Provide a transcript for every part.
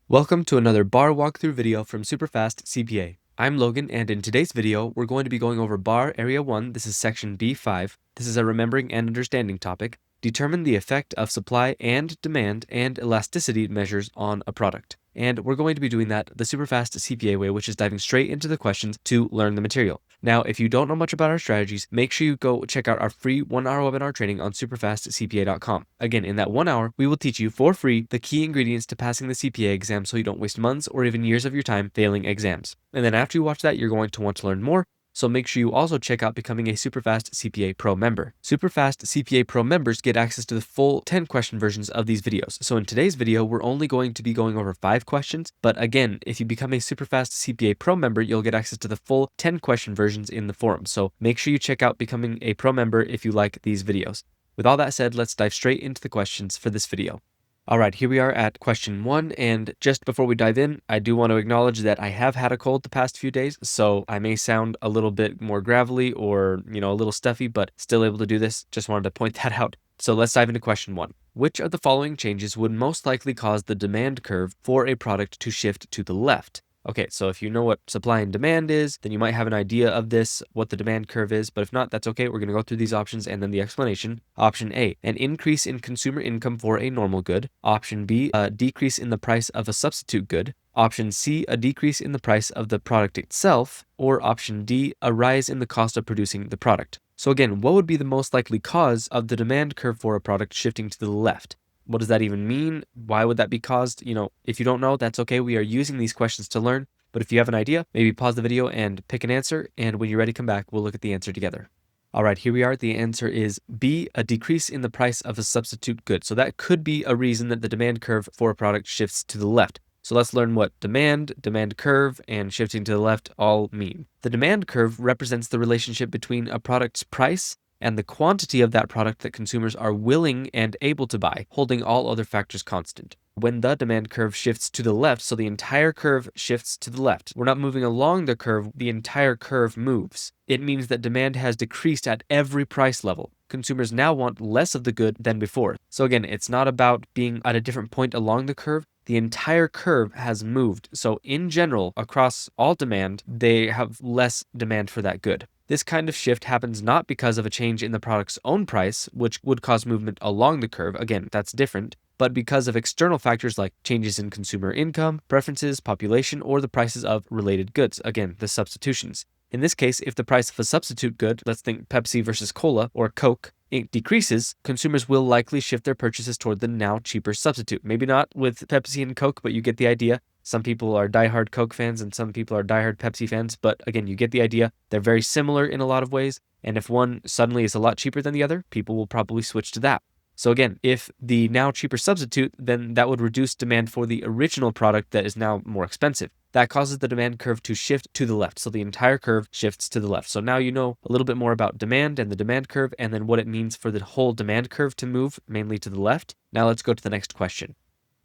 Welcome to another bar walkthrough video from SuperfastCPA. I'm Logan, and in today's video, we're going to be going over bar area 1. This is section B5. This is a remembering and understanding topic. Determine the effect of supply and demand and elasticity measures on a product. And we're going to be doing that the SuperfastCPA way, which is diving straight into the questions to learn the material. Now, if you don't know much about our strategies, make sure you go check out our free 1-hour webinar training on SuperfastCPA.com. Again, in that 1 hour, we will teach you for free the key ingredients to passing the CPA exam so you don't waste months or even years of your time failing exams. And then after you watch that, you're going to want to learn more. So make sure you also check out becoming a SuperfastCPA Pro member. SuperfastCPA Pro members get access to the full 10-question versions of these videos. So in today's video, we're only going to be going over 5 questions. But again, if you become a SuperfastCPA Pro member, you'll get access to the full 10-question versions in the forum. So make sure you check out becoming a Pro member if you like these videos. With all that said, let's dive straight into the questions for this video. All right, here we are at question 1, and just before we dive in, I do want to acknowledge that I have had a cold the past few days, so I may sound a little bit more gravelly or, a little stuffy, but still able to do this. Just wanted to point that out. So let's dive into question 1. Which of the following changes would most likely cause the demand curve for a product to shift to the left? Okay, so if you know what supply and demand is, then you might have an idea of this, what the demand curve is, but if not, that's okay. We're going to go through these options and then the explanation. Option A, an increase in consumer income for a normal good. Option B, a decrease in the price of a substitute good. Option C, a decrease in the price of the product itself. Or option D, a rise in the cost of producing the product. So again, what would be the most likely cause of the demand curve for a product shifting to the left? What does that even mean? Why would that be caused? If you don't know, that's okay. We are using these questions to learn. But if you have an idea, maybe pause the video and pick an answer. And when you're ready, come back. We'll look at the answer together. All right, here we are. The answer is B, a decrease in the price of a substitute good. So that could be a reason that the demand curve for a product shifts to the left. So let's learn what demand curve, and shifting to the left all mean. The demand curve represents the relationship between a product's price and the quantity of that product that consumers are willing and able to buy, holding all other factors constant. When the demand curve shifts to the left, so the entire curve shifts to the left, we're not moving along the curve, the entire curve moves. It means that demand has decreased at every price level. Consumers now want less of the good than before. So again, it's not about being at a different point along the curve. The entire curve has moved. So in general, across all demand, they have less demand for that good. This kind of shift happens not because of a change in the product's own price, which would cause movement along the curve. Again, that's different. But because of external factors like changes in consumer income, preferences, population, or the prices of related goods. Again, the substitutions. In this case, if the price of a substitute good, let's think Pepsi versus Cola or Coke, it decreases, consumers will likely shift their purchases toward the now cheaper substitute. Maybe not with Pepsi and Coke, but you get the idea. Some people are diehard Coke fans and some people are diehard Pepsi fans, but again, you get the idea. They're very similar in a lot of ways, and if one suddenly is a lot cheaper than the other, people will probably switch to that. So again, if the now cheaper substitute, then that would reduce demand for the original product that is now more expensive. That causes the demand curve to shift to the left. So the entire curve shifts to the left. So now you know a little bit more about demand and the demand curve, and then what it means for the whole demand curve to move mainly to the left. Now let's go to the next question.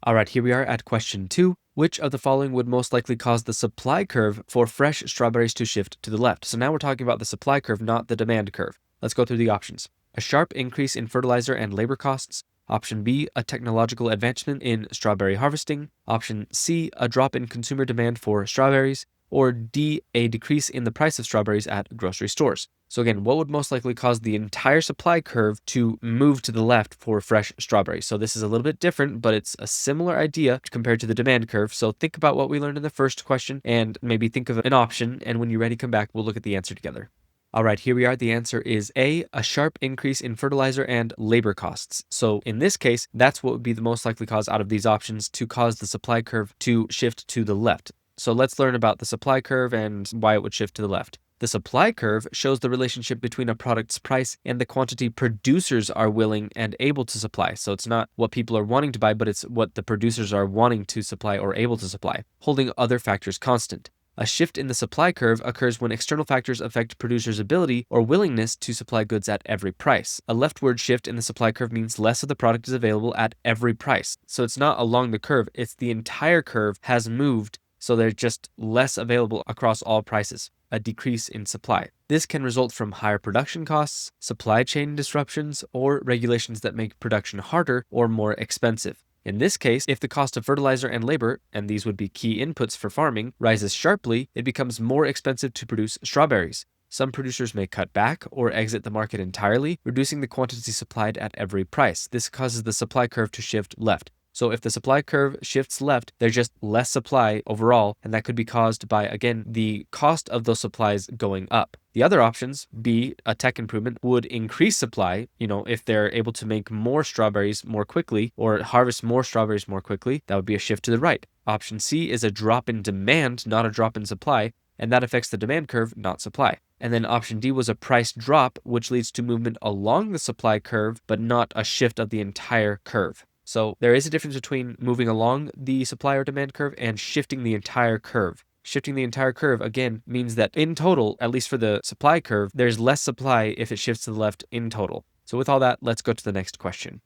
All right, here we are at question 2. Which of the following would most likely cause the supply curve for fresh strawberries to shift to the left? So now we're talking about the supply curve, not the demand curve. Let's go through the options. A sharp increase in fertilizer and labor costs. Option B, a technological advancement in strawberry harvesting. Option C, a drop in consumer demand for strawberries. Or D, a decrease in the price of strawberries at grocery stores. So again, what would most likely cause the entire supply curve to move to the left for fresh strawberries? So this is a little bit different, but it's a similar idea compared to the demand curve. So think about what we learned in the first question and maybe think of an option. And when you're ready, come back. We'll look at the answer together. All right, here we are. The answer is A, a sharp increase in fertilizer and labor costs. So in this case, that's what would be the most likely cause out of these options to cause the supply curve to shift to the left. So let's learn about the supply curve and why it would shift to the left. The supply curve shows the relationship between a product's price and the quantity producers are willing and able to supply. So it's not what people are wanting to buy, but it's what the producers are wanting to supply or able to supply, holding other factors constant. A shift in the supply curve occurs when external factors affect producers' ability or willingness to supply goods at every price. A leftward shift in the supply curve means less of the product is available at every price. So it's not along the curve, it's the entire curve has moved, so they're just less available across all prices. A decrease in supply. This can result from higher production costs, supply chain disruptions, or regulations that make production harder or more expensive. In this case, if the cost of fertilizer and labor, and these would be key inputs for farming, rises sharply, it becomes more expensive to produce strawberries. Some producers may cut back or exit the market entirely, reducing the quantity supplied at every price. This causes the supply curve to shift left. So if the supply curve shifts left, there's just less supply overall, and that could be caused by, again, the cost of those supplies going up. The other options, B, a tech improvement, would increase supply, if they're able to make more strawberries more quickly or harvest more strawberries more quickly, that would be a shift to the right. Option C is a drop in demand, not a drop in supply, and that affects the demand curve, not supply. And then option D was a price drop, which leads to movement along the supply curve, but not a shift of the entire curve. So there is a difference between moving along the supply or demand curve and shifting the entire curve. Shifting the entire curve, again, means that in total, at least for the supply curve, there's less supply if it shifts to the left in total. So with all that, let's go to the next question.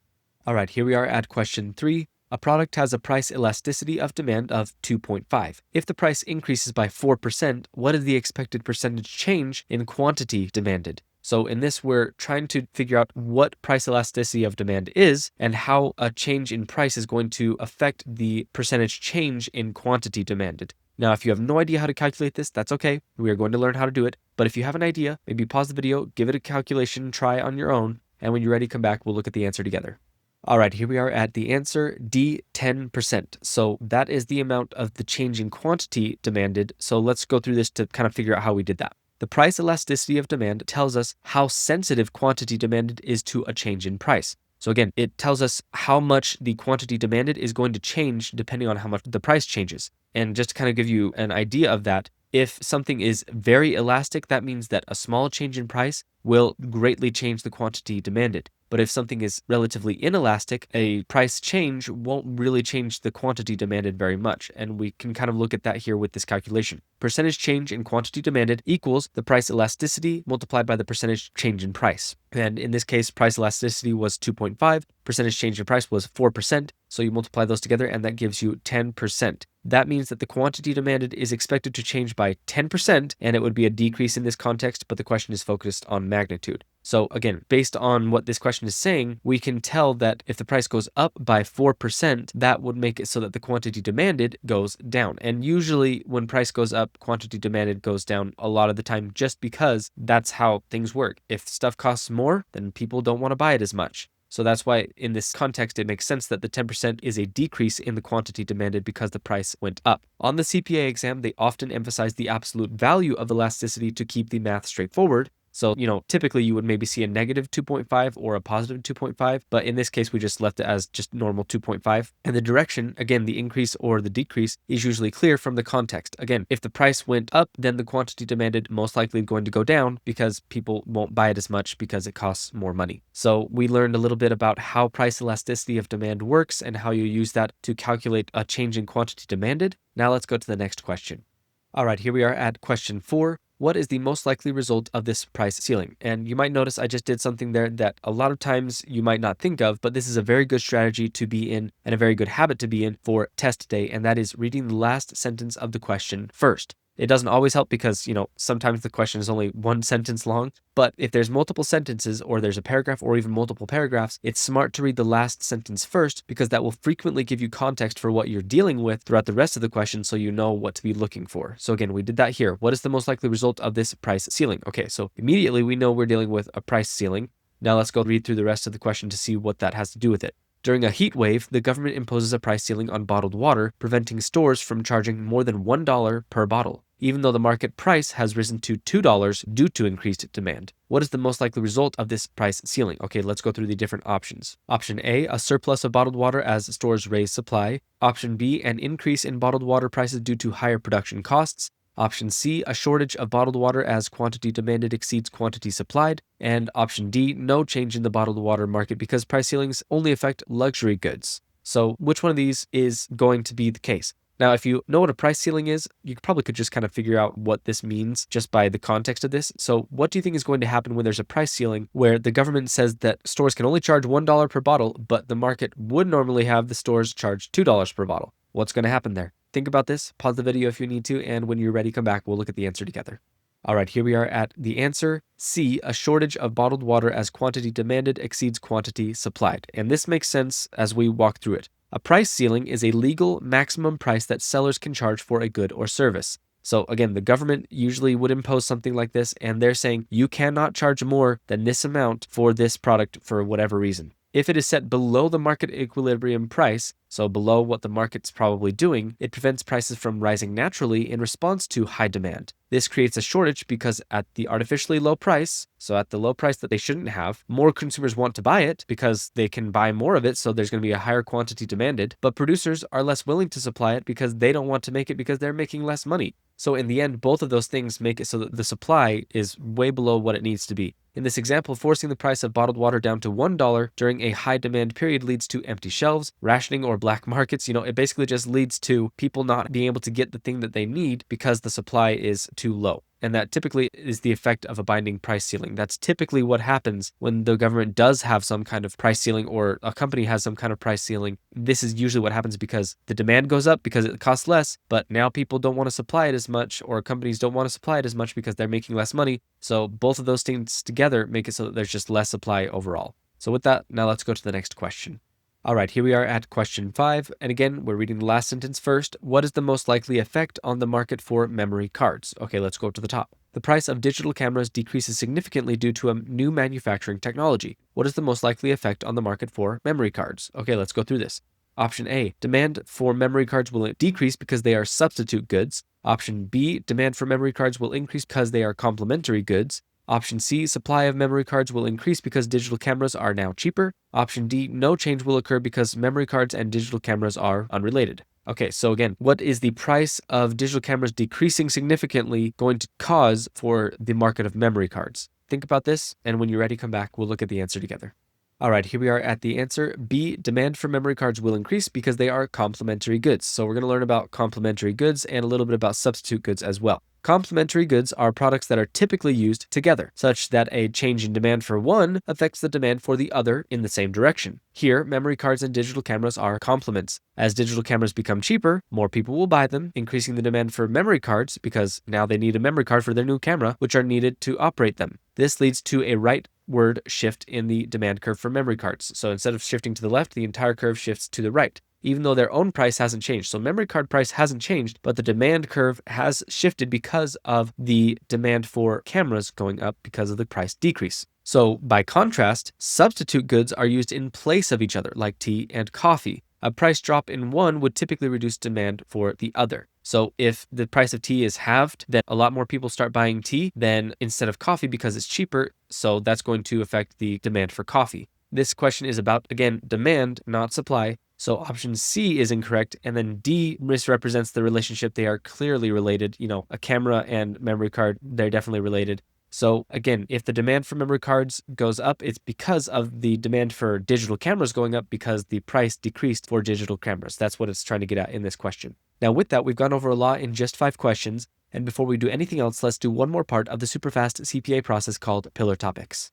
All right, here we are at question 3. A product has a price elasticity of demand of 2.5. If the price increases by 4%, what is the expected percentage change in quantity demanded? So in this, we're trying to figure out what price elasticity of demand is and how a change in price is going to affect the percentage change in quantity demanded. Now, if you have no idea how to calculate this, that's okay. We are going to learn how to do it. But if you have an idea, maybe pause the video, give it a calculation, try on your own, and when you're ready, come back, we'll look at the answer together. All right, here we are at the answer D, 10%. So that is the amount of the change in quantity demanded. So let's go through this to kind of figure out how we did that. The price elasticity of demand tells us how sensitive quantity demanded is to a change in price. So again, it tells us how much the quantity demanded is going to change depending on how much the price changes. And just to kind of give you an idea of that, if something is very elastic, that means that a small change in price will greatly change the quantity demanded. But if something is relatively inelastic, a price change won't really change the quantity demanded very much. And we can kind of look at that here with this calculation. Percentage change in quantity demanded equals the price elasticity multiplied by the percentage change in price. And in this case, price elasticity was 2.5, percentage change in price was 4%. So you multiply those together and that gives you 10%. That means that the quantity demanded is expected to change by 10%, and it would be a decrease in this context, but the question is focused on magnitude. So again, based on what this question is saying, we can tell that if the price goes up by 4%, that would make it so that the quantity demanded goes down. And usually when price goes up, quantity demanded goes down a lot of the time just because that's how things work. If stuff costs more, then people don't want to buy it as much. So that's why in this context, it makes sense that the 10% is a decrease in the quantity demanded because the price went up. On the CPA exam, they often emphasize the absolute value of elasticity to keep the math straightforward. So, typically you would maybe see a negative 2.5 or a positive 2.5, but in this case, we just left it as just normal 2.5. And the direction, again, the increase or the decrease is usually clear from the context. Again, if the price went up, then the quantity demanded most likely going to go down because people won't buy it as much because it costs more money. So we learned a little bit about how price elasticity of demand works and how you use that to calculate a change in quantity demanded. Now let's go to the next question. All right, here we are at question 4. What is the most likely result of this price ceiling? And you might notice I just did something there that a lot of times you might not think of, but this is a very good strategy to be in and a very good habit to be in for test day, and that is reading the last sentence of the question first. It doesn't always help because, sometimes the question is only one sentence long, but if there's multiple sentences or there's a paragraph or even multiple paragraphs, it's smart to read the last sentence first because that will frequently give you context for what you're dealing with throughout the rest of the question so you know what to be looking for. So again, we did that here. What is the most likely result of this price ceiling? Okay, so immediately we know we're dealing with a price ceiling. Now let's go read through the rest of the question to see what that has to do with it. During a heat wave, the government imposes a price ceiling on bottled water, preventing stores from charging more than $1 per bottle, even though the market price has risen to $2 due to increased demand. What is the most likely result of this price ceiling? Okay, let's go through the different options. Option A, a surplus of bottled water as stores raise supply. Option B, an increase in bottled water prices due to higher production costs. Option C, a shortage of bottled water as quantity demanded exceeds quantity supplied. And option D, no change in the bottled water market because price ceilings only affect luxury goods. So which one of these is going to be the case? Now, if you know what a price ceiling is, you probably could just kind of figure out what this means just by the context of this. So what do you think is going to happen when there's a price ceiling where the government says that stores can only charge $1 per bottle, but the market would normally have the stores charge $2 per bottle? What's going to happen there? Think about this, pause the video if you need to, and when you're ready, come back, we'll look at the answer together. All right, here we are at the answer C, a shortage of bottled water as quantity demanded exceeds quantity supplied. And this makes sense as we walk through it. A price ceiling is a legal maximum price that sellers can charge for a good or service. So again, the government usually would impose something like this, and they're saying you cannot charge more than this amount for this product for whatever reason. If it is set below the market equilibrium price, so below what the market's probably doing, it prevents prices from rising naturally in response to high demand. This creates a shortage because at the artificially low price, so at the low price that they shouldn't have, more consumers want to buy it because they can buy more of it, so there's going to be a higher quantity demanded, but producers are less willing to supply it because they don't want to make it because they're making less money. So in the end, both of those things make it so that the supply is way below what it needs to be. In this example, forcing the price of bottled water down to $1 during a high demand period leads to empty shelves, rationing, or black markets. It basically just leads to people not being able to get the thing that they need because the supply is too low. And that typically is the effect of a binding price ceiling. That's typically what happens when the government does have some kind of price ceiling or a company has some kind of price ceiling. This is usually what happens because the demand goes up because it costs less, but now people don't want to supply it as much, or companies don't want to supply it as much because they're making less money. So both of those things together make it so that there's just less supply overall. So with that, now let's go to the next question. All right, here we are at question 5. And again, we're reading the last sentence first. What is the most likely effect on the market for memory cards? Okay, let's go to the top. The price of digital cameras decreases significantly due to a new manufacturing technology. What is the most likely effect on the market for memory cards? Okay, let's go through this. Option A, demand for memory cards will decrease because they are substitute goods. Option B, demand for memory cards will increase because they are complementary goods. Option C, supply of memory cards will increase because digital cameras are now cheaper. Option D, no change will occur because memory cards and digital cameras are unrelated. Okay, so again, what is the price of digital cameras decreasing significantly going to cause for the market of memory cards? Think about this, and when you're ready, come back. We'll look at the answer together. All right, here we are at the answer. B, demand for memory cards will increase because they are complementary goods. So we're going to learn about complementary goods and a little bit about substitute goods as well. Complementary goods are products that are typically used together, such that a change in demand for one affects the demand for the other in the same direction. Here, memory cards and digital cameras are complements. As digital cameras become cheaper, more people will buy them, increasing the demand for memory cards because now they need a memory card for their new camera, which are needed to operate them. This leads to a rightward shift in the demand curve for memory cards. So instead of shifting to the left, the entire curve shifts to the right, even though their own price hasn't changed. So memory card price hasn't changed, but the demand curve has shifted because of the demand for cameras going up because of the price decrease. So by contrast, substitute goods are used in place of each other, like tea and coffee. A price drop in one would typically reduce demand for the other. So if the price of tea is halved, then a lot more people start buying tea than instead of coffee because it's cheaper. So that's going to affect the demand for coffee. This question is about, again, demand, not supply. So option C is incorrect, and then D misrepresents the relationship. They are clearly related. A camera and memory card, they're definitely related. So again, if the demand for memory cards goes up, it's because of the demand for digital cameras going up because the price decreased for digital cameras. That's what it's trying to get at in this question. Now with that, we've gone over a lot in just 5 questions. And before we do anything else, let's do one more part of the SuperfastCPA process called pillar topics.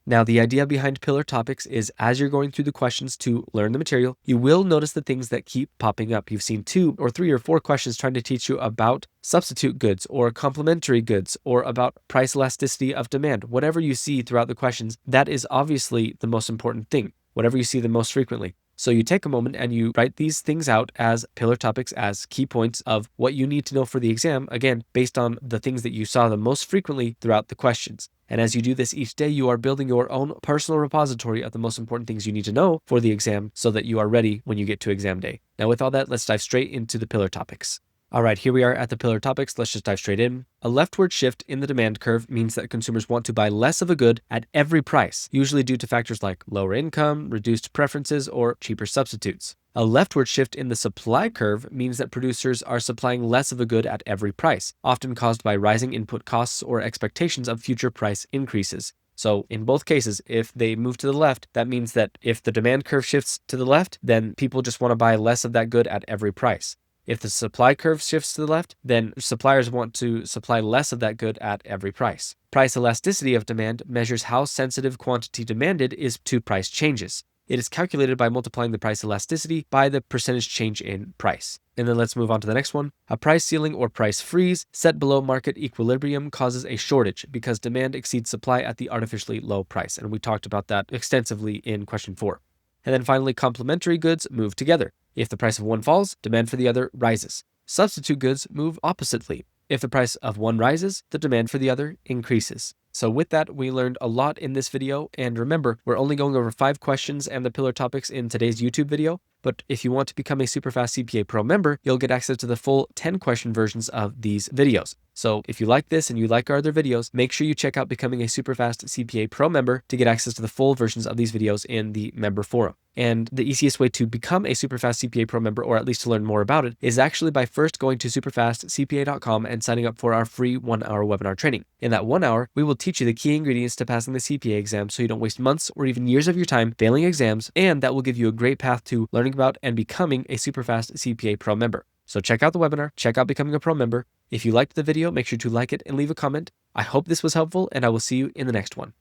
Now, the idea behind pillar topics is as you're going through the questions to learn the material, you will notice the things that keep popping up. You've seen 2 or 3 or 4 questions trying to teach you about substitute goods or complementary goods or about price elasticity of demand. Whatever you see throughout the questions, that is obviously the most important thing, whatever you see the most frequently. So you take a moment and you write these things out as pillar topics, as key points of what you need to know for the exam, again, based on the things that you saw the most frequently throughout the questions. And as you do this each day, you are building your own personal repository of the most important things you need to know for the exam so that you are ready when you get to exam day. Now with all that, let's dive straight into the pillar topics. All right, here we are at the pillar topics. Let's just dive straight in. A leftward shift in the demand curve means that consumers want to buy less of a good at every price, usually due to factors like lower income, reduced preferences, or cheaper substitutes. A leftward shift in the supply curve means that producers are supplying less of a good at every price, often caused by rising input costs or expectations of future price increases. So in both cases, if they move to the left, that means that if the demand curve shifts to the left, then people just want to buy less of that good at every price. If the supply curve shifts to the left, then suppliers want to supply less of that good at every price. Price elasticity of demand measures how sensitive quantity demanded is to price changes. It is calculated by multiplying the price elasticity by the percentage change in price. And then let's move on to the next one. A price ceiling or price freeze set below market equilibrium causes a shortage because demand exceeds supply at the artificially low price. And we talked about that extensively in question 4. And then finally, complementary goods move together. If the price of one falls, demand for the other rises. Substitute goods move oppositely. If the price of one rises, the demand for the other increases. So with that, we learned a lot in this video, and remember, we're only going over 5 questions and the pillar topics in today's YouTube video, but if you want to become a Superfast CPA Pro member, you'll get access to the full 10-question versions of these videos. So if you like this and you like our other videos, make sure you check out becoming a Superfast CPA Pro member to get access to the full versions of these videos in the member forum. And the easiest way to become a Superfast CPA Pro member, or at least to learn more about it, is actually by first going to superfastcpa.com and signing up for our free 1-hour webinar training. In that 1 hour, we will teach you the key ingredients to passing the CPA exam so you don't waste months or even years of your time failing exams, and that will give you a great path to learning about and becoming a Superfast CPA Pro member. So check out the webinar, check out becoming a pro member. If you liked the video, make sure to like it and leave a comment. I hope this was helpful, and I will see you in the next one.